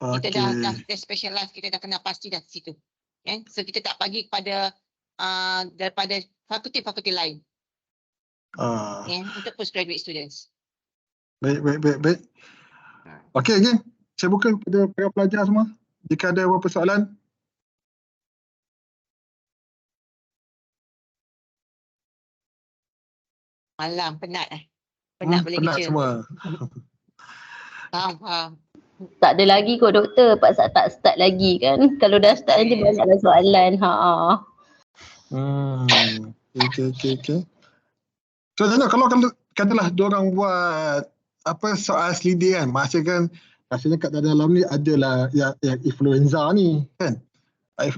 Speaker 1: Kita dah specialize, kita dah kena pasti dah di situ. So kita tak bagi kepada daripada fakulti-fakulti lain untuk postgraduate students.
Speaker 2: Baik. Okey, again. Saya buka kepada para pelajar semua. Jika ada beberapa soalan.
Speaker 1: Malam, penat Penat balik
Speaker 2: Penat
Speaker 1: kerja.
Speaker 2: semua.
Speaker 1: Faham.
Speaker 3: Tak ada lagi kot doktor, pasal tak start lagi kan. Kalau dah start nanti banyaklah soalan.
Speaker 2: Okay. So Zana, kalau katalah diorang buat soal selidik kan, rasanya kat dalam ni adalah yang influenza ni kan.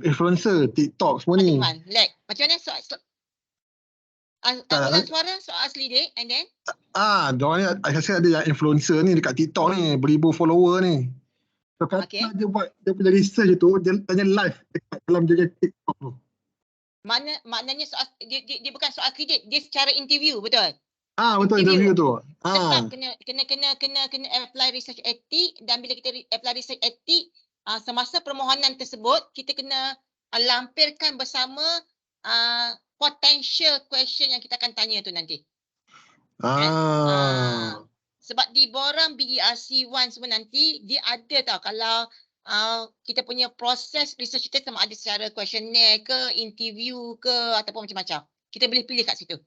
Speaker 2: Influencer, TikTok semua ni.
Speaker 1: Macam mana soal ulang suara soal selidik and then?
Speaker 2: Diorang ni rasa ada yang influencer ni dekat TikTok ni, beribu follower ni. So kata dia buat, dia punya research tu, dia tanya live dekat dalam dia TikTok tu.
Speaker 1: Maknanya soal dia bukan soal selidik, dia secara interview, betul?
Speaker 2: Betul, interview tu.
Speaker 1: Tetap kena apply research etik, dan bila kita apply research etik, semasa permohonan tersebut kita kena lampirkan bersama potential question yang kita akan tanya tu nanti. Sebab di borang BERC 1 semua nanti dia ada tau kalau kita punya proses research kita sama ada secara questionnaire ke, interview ke, ataupun macam-macam. Kita boleh pilih kat situ.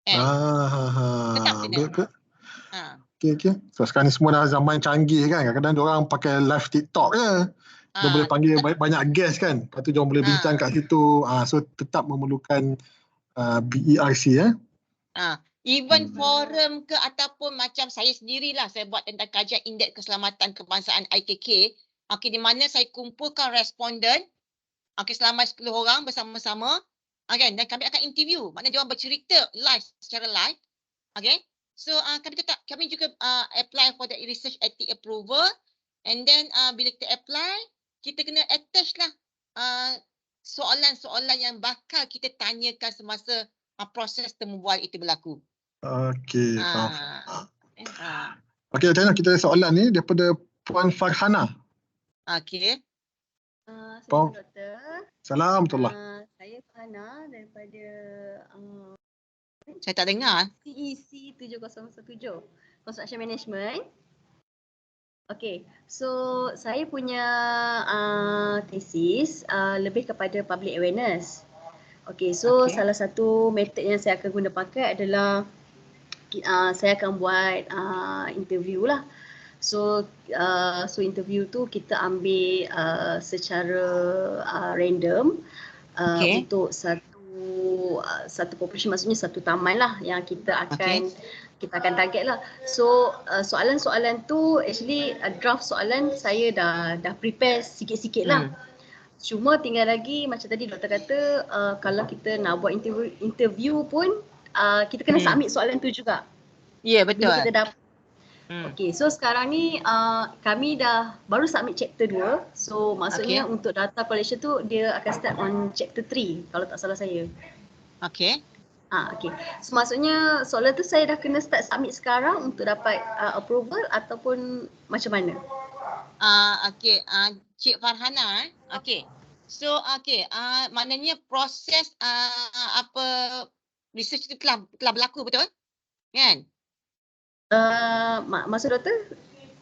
Speaker 1: Tetap kena.
Speaker 2: Okay. So sekarang ni semua dah zaman canggih kan. Kadang-kadang diorang pakai live TikTok je. Dia boleh panggil banyak guest kan. Lepas tu diorang boleh bincang kat situ. So tetap memerlukan BERC
Speaker 1: Even forum ke ataupun macam saya sendirilah, saya buat tentang kajian indeks keselamatan kebangsaan IKK. Di mana saya kumpulkan responden selama 10 orang bersama-sama. Dan kami akan interview. Maknanya diorang bercerita secara live. So kami juga apply for the research ethic approval, and then bila kita apply, kita kena attach lah soalan-soalan yang bakal kita tanyakan semasa proses temubual itu berlaku.
Speaker 2: Okey, faham. Okey, kita ada soalan ni daripada Puan Farhana.
Speaker 3: Assalamualaikum doktor.
Speaker 2: Assalamualaikum.
Speaker 3: Saya Farhana daripada
Speaker 1: saya tak dengar.
Speaker 3: CEC 7017, Construction Management. Okay, so saya punya tesis lebih kepada public awareness. Okay, so salah satu method yang saya akan guna pakai adalah saya akan buat interview lah. So interview tu kita ambil secara random untuk satu population, maksudnya satu taman lah yang kita akan target lah. So soalan-soalan tu actually draft soalan saya dah prepare sikit-sikit lah. Cuma tinggal lagi macam tadi doktor kata kalau kita nak buat interview pun kita kena submit soalan tu juga.
Speaker 1: Ya, betul.
Speaker 3: Bila kita dah Okay, so sekarang ni kami dah baru submit chapter 2. So maksudnya untuk data collection tu dia akan start on chapter 3 kalau tak salah saya.
Speaker 1: Okay.
Speaker 3: So maksudnya soalan tu saya dah kena start submit sekarang untuk dapat approval ataupun macam mana?
Speaker 1: Cik Farhana. So maknanya proses research itu telah berlaku, betul? Kan?
Speaker 3: Maksud doktor?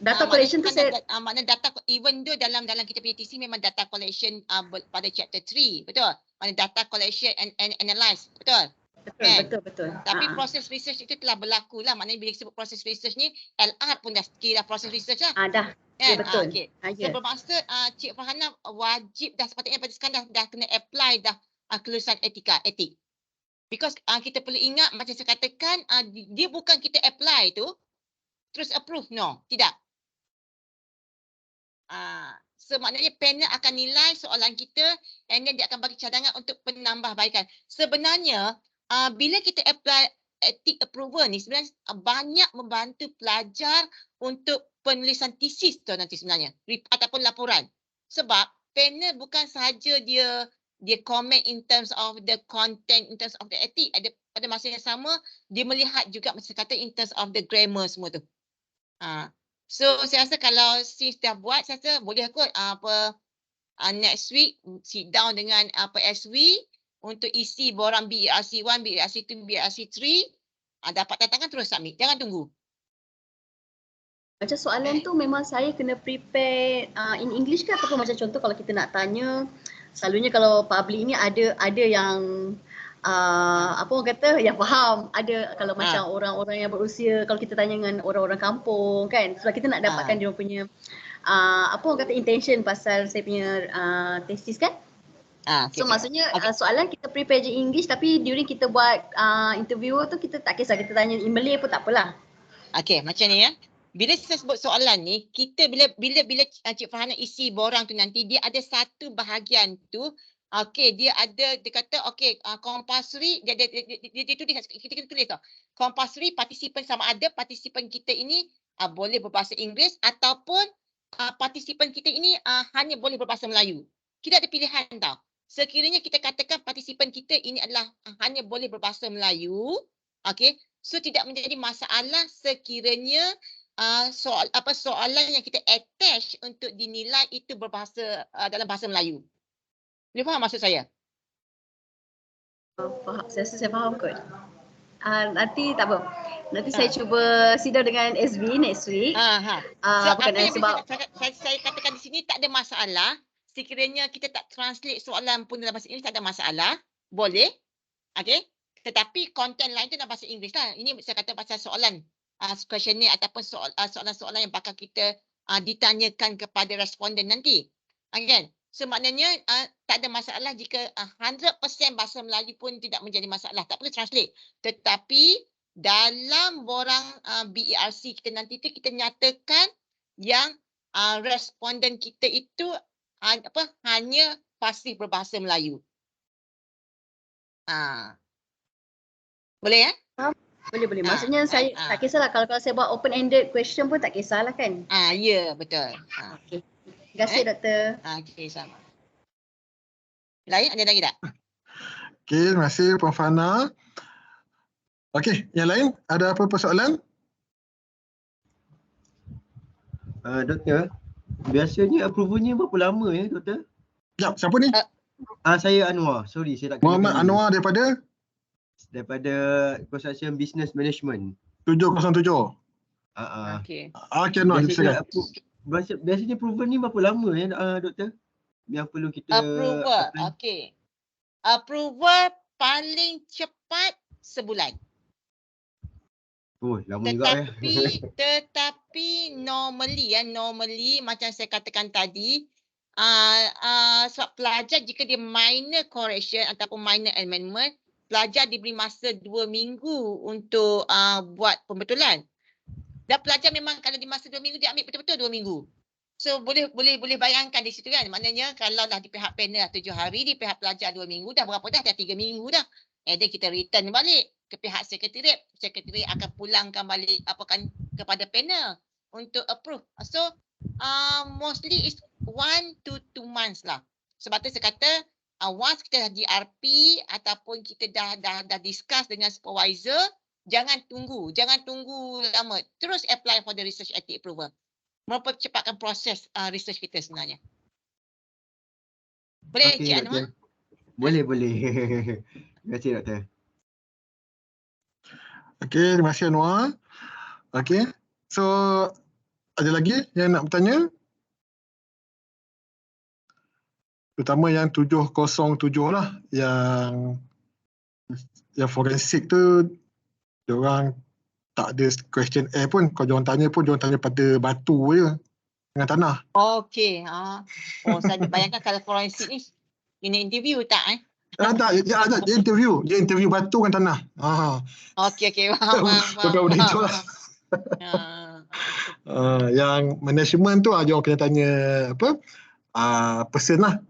Speaker 3: Data collection tu saya
Speaker 1: makna data, even though dalam kita punya TC memang data collection pada chapter 3, betul? Makna data collection and analyze, betul?
Speaker 3: Betul.
Speaker 1: Tapi proses research itu telah berlaku lah. Maknanya bila sebut proses research ni, LR pun dah kira proses research lah.
Speaker 3: Dah. Ya, betul.
Speaker 1: Okay. So bermaksud Cik Farhana wajib dah sepatutnya pada sekarang dah kena apply dah kelulusan etik. Because kita perlu ingat macam saya katakan, dia bukan kita apply tu terus approve, no, tidak. So maknanya panel akan nilai soalan kita and then dia akan bagi cadangan untuk penambahbaikan. Sebenarnya bila kita apply ethic approval ni sebenarnya banyak membantu pelajar untuk penulisan tesis tu nanti sebenarnya ataupun laporan. Sebab panel bukan sahaja dia comment in terms of the content, in terms of the ethic, pada masa yang sama dia melihat juga macam kata in terms of the grammar semua tu. So saya rasa kalau since dah buat, saya rasa boleh kot next week sit down dengan SW untuk isi borang BERC 1, BERC 2, BERC 3. Dapat tantangan terus submit. Jangan tunggu.
Speaker 3: Macam soalan tu memang saya kena prepare in English ke ataupun macam contoh kalau kita nak tanya, selalunya kalau public ni ada yang apa orang kata yang faham, ada kalau macam orang-orang yang berusia, kalau kita tanya dengan orang-orang kampung kan, sebab kita nak dapatkan dia punya apa orang kata intention pasal saya punya thesis kan. So maksudnya soalan kita prepare je English tapi during kita buat interview tu kita tak kisah kita tanya in Malay pun tak apalah.
Speaker 1: Okey, macam ni ya. Bila saya sebut soalan ni, kita bila Cik Farhana isi borang tu nanti dia ada satu bahagian tu. Okey, dia kata compulsory, dia tulis, kita kena tulis tau. Compulsory participan sama ada partisipan kita ini boleh berbahasa Inggeris ataupun partisipan kita ini hanya boleh berbahasa Melayu. Kita ada pilihan tau. Sekiranya kita katakan partisipan kita ini adalah hanya boleh berbahasa Melayu, okey, so tidak menjadi masalah sekiranya soalan yang kita attach untuk dinilai itu berbahasa dalam bahasa Melayu. Boleh faham maksud saya?
Speaker 3: Faham, saya faham kot. Nanti tak apa. Nanti saya cuba sidang dengan SB next week.
Speaker 1: Sebab saya katakan di sini tak ada masalah. Sekiranya kita tak translate soalan pun dalam bahasa Inggeris tak ada masalah. Boleh. Okey. Tetapi konten lain tu dalam bahasa Inggeris lah. Ini saya kata pasal soalan questionnaire ataupun soalan-soalan yang bakal kita ditanyakan kepada responden nanti. Kan? So maknanya tak ada masalah jika 100% bahasa Melayu pun tidak menjadi masalah. Tak perlu translate. Tetapi dalam borang BERC kita nanti tu kita nyatakan yang responden kita itu hanya fasih berbahasa Melayu. Boleh ya?
Speaker 3: Boleh. Maksudnya saya tak kisahlah kalau saya buat open ended question pun tak kisahlah kan?
Speaker 1: Ya, betul.
Speaker 3: Okey. Terima kasih doktor.
Speaker 1: Okey, sama. Lain ada lagi tak?
Speaker 2: Okey, terima kasih Puan Farhana. Okey, yang lain ada apa persoalan?
Speaker 4: Doktor, biasanya approvalnya berapa lama ya doktor?
Speaker 2: Ya, siapa ni?
Speaker 4: Saya Anwar. Sorry, saya tak kenal.
Speaker 2: Muhammad Anwar daripada
Speaker 4: Construction Business Management
Speaker 2: 707.
Speaker 1: Okey.
Speaker 2: Okey, Anwar, silakan.
Speaker 4: Biasanya approval ni berapa lama ya doktor? Yang perlu kita
Speaker 1: approval. Okey. Approval paling cepat sebulan.
Speaker 4: Oh, lama juga ya.
Speaker 1: Tetapi normally macam saya katakan tadi, sebab pelajar jika dia minor correction ataupun minor amendment, pelajar diberi masa 2 minggu untuk buat pembetulan. Dan pelajar memang kalau di masa 2 minggu dia ambil betul-betul 2 minggu. So boleh bayangkan di situ kan. Maknanya kalau dah di pihak panel 7 hari, di pihak pelajar 2 minggu, dah berapa dah? Dah 3 minggu dah. Dan kita return balik ke pihak sekretariat. Sekretariat akan pulangkan balik kepada panel untuk approve. So mostly is 1 to 2 months lah. Sebab tu saya kata once kita dah DRP ataupun kita dah discuss dengan supervisor, jangan tunggu lama. Terus apply for the research ethic approval. Mempercepatkan proses research kita sebenarnya. Boleh Cik Anwar?
Speaker 4: Boleh. Terima kasih doktor.
Speaker 2: Okey, terima kasih Anwar. Okay. So ada lagi yang nak bertanya? Terutama yang 707 lah, yang forensik tu diorang tak ada question pun. Kalau diorang tanya pun diorang tanya pada batu je dengan tanah.
Speaker 1: Okey. Oh, saya bayangkan kalau forensik ni ini interview tak
Speaker 2: Tak, dia interview. Dia interview batu dengan tanah.
Speaker 1: Okey. Faham.
Speaker 2: Bukan benda itu lah. Yang management tu diorang kena tanya apa? Person lah.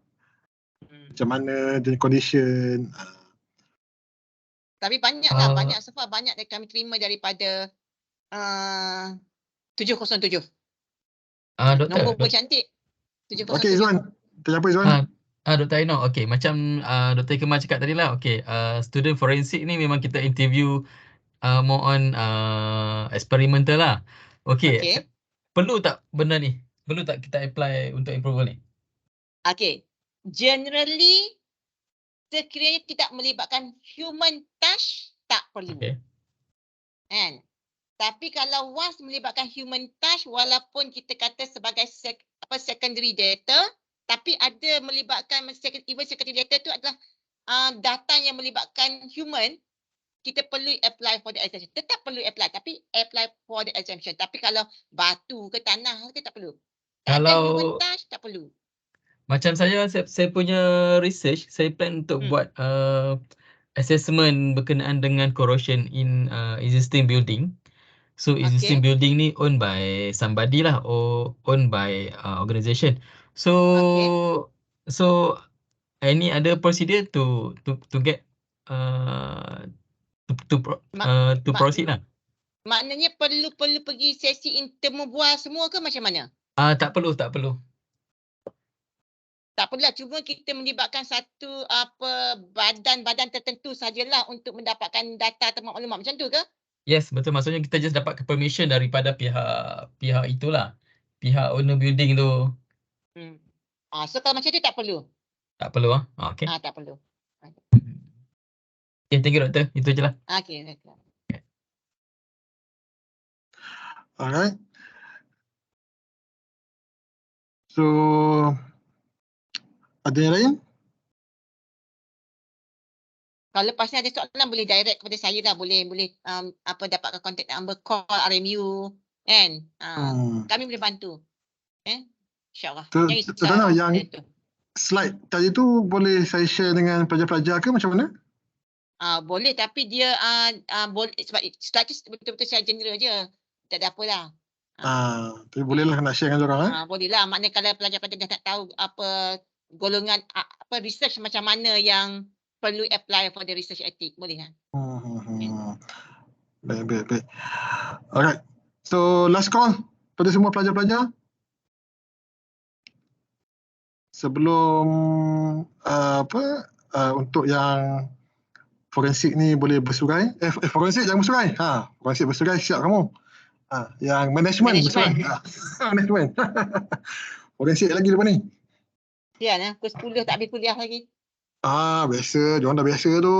Speaker 2: Macam mana dia condition.
Speaker 1: Tapi banyak so far banyak yang kami terima daripada 707.
Speaker 5: Doktor.
Speaker 1: Nombor cantik. 707.
Speaker 2: Okey Izwan. Tanya apa Izwan?
Speaker 5: Dr. Aino, okey, macam Dr. Kemal cakap tadi lah, okey, student forensik ni memang kita interview more on experimental lah. Okey, perlu tak benda ni? Perlu tak kita apply untuk approval ni?
Speaker 1: Okey. Generally, sekiranya tidak melibatkan human touch, tak perlu.
Speaker 5: Okey.
Speaker 1: Kan? Tapi kalau once melibatkan human touch, walaupun kita kata sebagai secondary data, tapi ada melibatkan even secondary data tu adalah data yang melibatkan human, kita perlu apply for the exemption. Tetap perlu apply, tapi apply for the exemption. Tapi kalau batu ke tanah ke tak perlu. Kalau human touch tak perlu.
Speaker 5: Macam saya punya research, saya plan untuk buat assessment berkenaan dengan corrosion in existing building. So existing building ni owned by somebody lah, or owned by organisation. So any other procedure to get to proceed lah.
Speaker 1: Maknanya perlu pergi sesi temu bual semua ke macam mana?
Speaker 5: Tak perlu.
Speaker 1: Tak perlulah, cuma kita melibatkan satu badan-badan tertentu sajalah untuk mendapatkan data atau maklumat macam tu ke?
Speaker 5: Yes, betul. Maksudnya kita just dapat permission daripada pihak itulah. Pihak owner building tu.
Speaker 1: So kalau macam tu tak perlu?
Speaker 5: Tak perlu okey.
Speaker 1: Tak perlu.
Speaker 5: Okay, thank you doktor. Itu je lah.
Speaker 1: Okey.
Speaker 2: Alright. So ada yang lain?
Speaker 1: Kalau lepas ni ada soalan boleh direct kepada saya lah, boleh dapatkan contact number, call RMU kan. Kami boleh bantu. InsyaAllah.
Speaker 2: Yang slide tadi tu boleh saya share dengan pelajar-pelajar ke macam mana?
Speaker 1: Boleh, tapi dia boleh sebab slide tu betul-betul secara general je. Tak ada apalah.
Speaker 2: Tapi bolehlah nak share dengan orang
Speaker 1: bolehlah. Maknanya kalau pelajar-pelajar nak tahu apa golongan research macam mana yang perlu apply for the research ethic, boleh lah.
Speaker 2: Baik. Alright. So last call pada semua pelajar-pelajar. Sebelum untuk yang forensik ni boleh bersurai. Forensik jangan bersurai. Forensik bersurai siap kamu. Yang management bersurai. Management. Forensik lagi lepas ni.
Speaker 1: Ya, pukul 10 tak habis kuliah lagi.
Speaker 2: Biasa. Diorang dah biasa tu.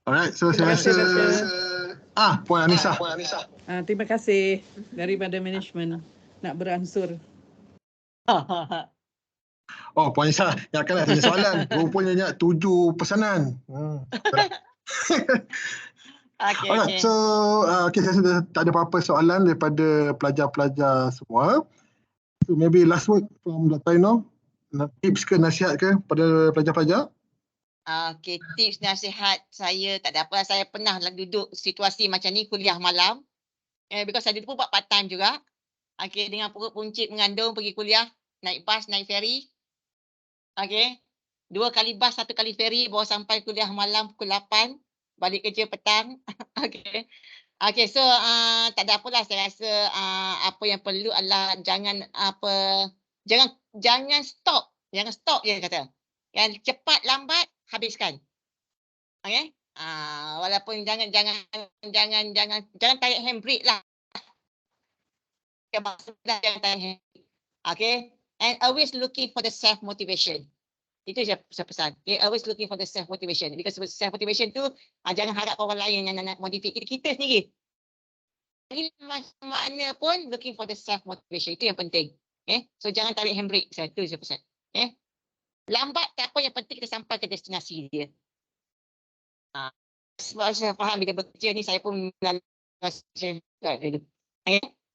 Speaker 2: Alright, so saya rasa Puan Anissa.
Speaker 6: Terima kasih daripada management nak beransur.
Speaker 2: Puan Anissa, yang akan nak tanya soalan. Rupanya 7 pesanan. Alright, so saya sudah tak ada apa-apa soalan daripada pelajar-pelajar semua. So maybe last word from Dr. Aino. Tips ke nasihat ke pada pelajar-pelajar?
Speaker 1: Tips nasihat saya tak ada apa. Saya pernah duduk situasi macam ni, kuliah malam. Because saya dulu buat part time juga. Dengan perut puncit mengandung pergi kuliah, naik bas, naik ferry. 2 kali bas, 1 kali ferry, bawa sampai kuliah malam pukul 8, balik kerja petang. So tak ada apalah, saya rasa apa yang perlu adalah jangan stop. Jangan stop je kata. Yang cepat lambat habiskan. Walaupun jangan tarik handbrake lah. Jangan tarik handbrake. And always looking for the self motivation. Itu saya pesan. Okay, always looking for the self motivation. Because self motivation tu jangan harap orang lain yang nak motivate kita sendiri. Jadi mana pun looking for the self motivation, itu yang penting. Okay, so jangan tarik handbrake. Itu saya pesan. Okay, lambat tak apa, yang penting kita sampai ke destinasi dia. Sebab saya faham bila bekerja ni saya pun okay,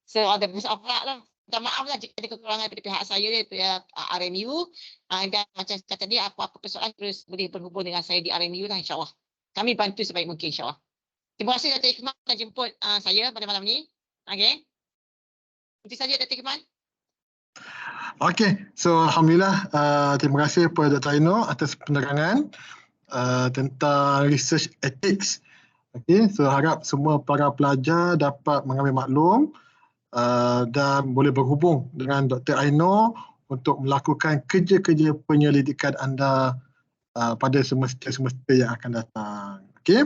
Speaker 1: so all the best of luck lah. Minta maaf lah jika ada kekurangan dari pihak saya, dari pihak RMU. Dan macam kata dia, apa-apa persoalan terus boleh berhubung dengan saya di RMU lah, insyaAllah. Kami bantu sebaik mungkin, insyaAllah. Terima kasih Dr. Ikhman telah jemput saya pada malam ni. Okay. Itu saja Dr. Ikhman.
Speaker 2: Okay, so Alhamdulillah, terima kasih kepada Dr. Aino atas penerangan tentang research ethics. Okay, so harap semua para pelajar dapat mengambil maklum dan boleh berhubung dengan Dr. Aino untuk melakukan kerja-kerja penyelidikan anda pada semester-semester yang akan datang. Okay.